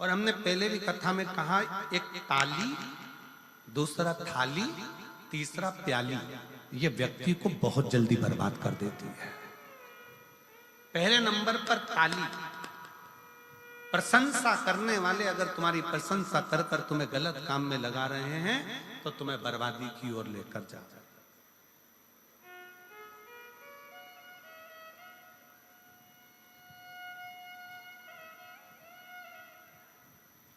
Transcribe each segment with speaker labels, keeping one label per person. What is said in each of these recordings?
Speaker 1: और हमने पहले भी कथा में कहा, एक ताली, दूसरा थाली, तीसरा प्याली, ये व्यक्ति को बहुत जल्दी बर्बाद कर देती है। पहले नंबर पर ताली, प्रशंसा करने वाले अगर तुम्हारी प्रशंसा कर कर तुम्हें गलत काम में लगा रहे हैं तो तुम्हें बर्बादी की ओर लेकर जा रहे हैं।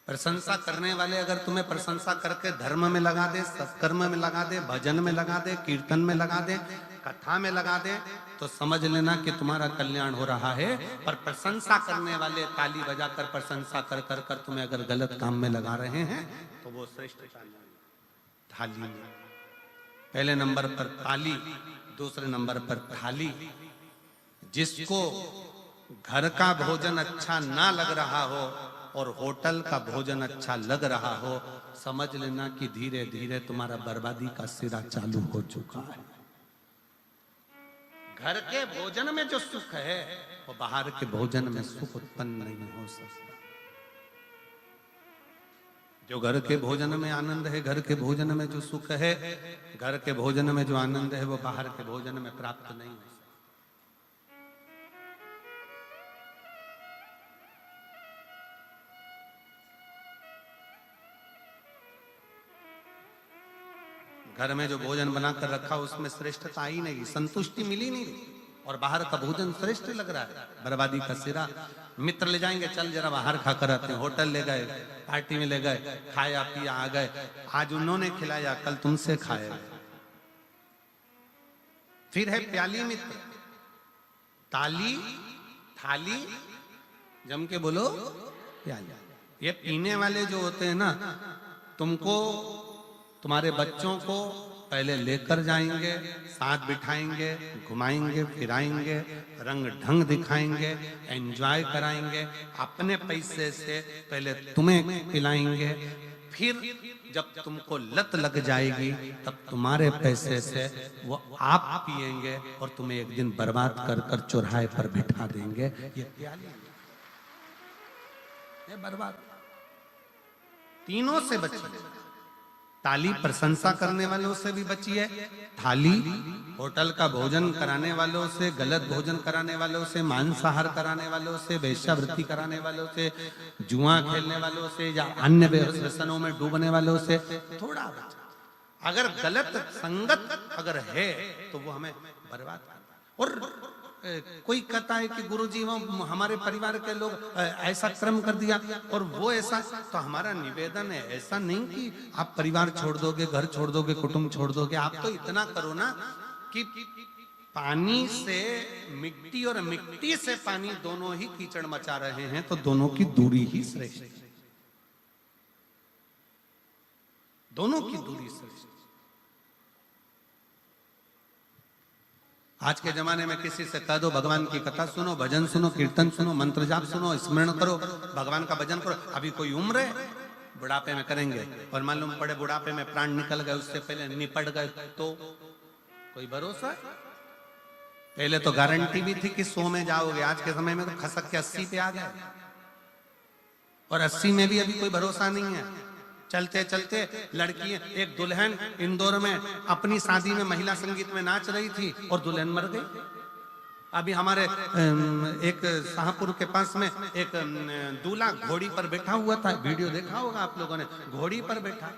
Speaker 1: प्रशंसा करने वाले अगर तुम्हें प्रशंसा करके धर्म में लगा दे, सत्कर्म में लगा दे, भजन में लगा दे, कीर्तन में लगा दे, कथा में लगा दे, तो समझ लेना कि तुम्हारा कल्याण हो रहा है। पर प्रशंसा करने वाले ताली बजाकर प्रशंसा कर कर कर तुम्हें अगर गलत काम में लगा रहे हैं तो वो श्रेष्ठ थाली में। पहले नंबर पर ताली, दूसरे नंबर पर थाली। जिसको घर का भोजन अच्छा ना लग रहा हो और होटल का भोजन अच्छा लग रहा हो, समझ लेना कि धीरे धीरे तुम्हारा बर्बादी का सिरा चालू हो चुका है। घर के भोजन में जो सुख है वो बाहर के भोजन में सुख उत्पन्न नहीं हो सकता। जो घर के भोजन में आनंद है, घर के भोजन में जो सुख है, घर के भोजन में जो आनंद है वो बाहर के भोजन में प्राप्त नहीं हो सकता। घर में जो भोजन बनाकर रखा उसमें श्रेष्ठता आई नहीं, संतुष्टि मिली नहीं, और बाहर का भोजन श्रेष्ठ लग रहा है, बर्बादी का सिरा। मित्र ले जाएंगे, चल जरा बाहर खाकर आते हैं, होटल ले गए, पार्टी में ले गए, खाया पिया आ गए, आज उन्होंने खिलाया कल तुमसे खाया। फिर है प्याली मित्र, ताली, थाली, जम के बोलो प्याली। ये पीने वाले जो होते हैं ना, तुमको तुम्हारे बच्चों को पहले लेकर जाएंगे, साथ बिठाएंगे, घुमाएंगे फिराएंगे, रंग ढंग दिखाएंगे, एंजॉय कराएंगे, अपने पैसे से पहले तुम्हें पिलाएंगे, फिर जब तुमको लत लग जाएगी तब तुम्हारे पैसे से वो आप पिएंगे और तुम्हें एक दिन बर्बाद कर कर चौराहे पर बिठा देंगे। ये प्याली, ये बर्बाद। तीनों से बचिए। ताली प्रशंसा करने वालों से भी बचिए, थाली होटल का भोजन कराने वालों से, गलत भोजन कराने वालों से, मांसाहार कराने वालों से, वेश्यावृत्ति कराने वालों से, जुआ खेलने वालों से या अन्य व्यसनों में डूबने वालों से थोड़ा बचा। अगर गलत संगत अगर है तो वो हमें बर्बाद करता। और कोई कहता है कि गुरुजी हमारे परिवार के लोग ऐसा कर्म कर दिया और वो ऐसा, तो हमारा निवेदन है ऐसा नहीं कि आप परिवार छोड़ दोगे, घर छोड़ दोगे, कुटुंब छोड़ दोगे। आप तो इतना करो ना कि पानी से मिट्टी और मिट्टी से पानी दोनों ही कीचड़ मचा रहे हैं तो दोनों की दूरी ही श्रेष्ठ है, दोनों की दूरी श्रेष्ठ। आज के जमाने में किसी से कह दो भगवान की कथा सुनो, भजन सुनो, कीर्तन सुनो, मंत्र जाप सुनो, स्मरण करो, भगवान का भजन करो। अभी कोई उम्र है, बुढ़ापे में करेंगे और मालूम पड़े बुढ़ापे में प्राण निकल गए, उससे पहले निपट गए तो कोई भरोसा है? पहले तो गारंटी भी थी कि 100 में जाओगे, आज के समय में तो खसक के 80 पे आ गए और 80 में भी अभी कोई भरोसा नहीं है। चलते चलते लड़की, एक दुल्हन इंदौर में अपनी शादी में महिला संगीत में नाच रही थी और दुल्हन मर गई। अभी हमारे एक शाहपुर के पास में एक दूल्हा घोड़ी पर बैठा हुआ था, वीडियो देखा होगा आप लोगों ने, घोड़ी पर बैठा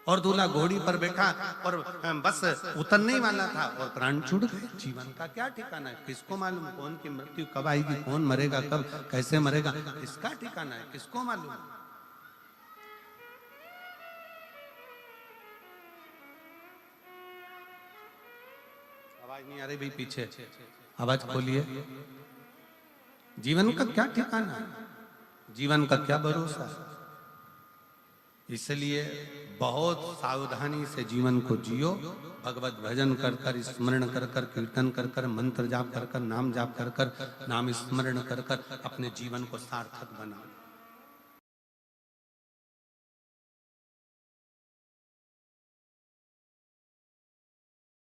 Speaker 1: और दूल्हा घोड़ी पर बैठा और बस उतरने ही वाला था और प्राण छूट गए। जीवन का क्या ठिकाना है, किसको मालूम कौन की मृत्यु कब आएगी, कौन मरेगा कब, कैसे मरेगा, किसका ठिकाना है, किसको मालूम। आवाज नहीं आ रही भाई, पीछे आवाज खोलिए। जीवन का क्या ठिकाना है, जीवन का क्या भरोसा है। इसलिए बहुत सावधानी से जीवन को जियो, भगवत भजन कर कर, स्मरण कर कर, कीर्तन कर कर, मंत्र जाप कर कर, नाम जाप कर कर, नाम स्मरण कर कर अपने जीवन को सार्थक बनाओ।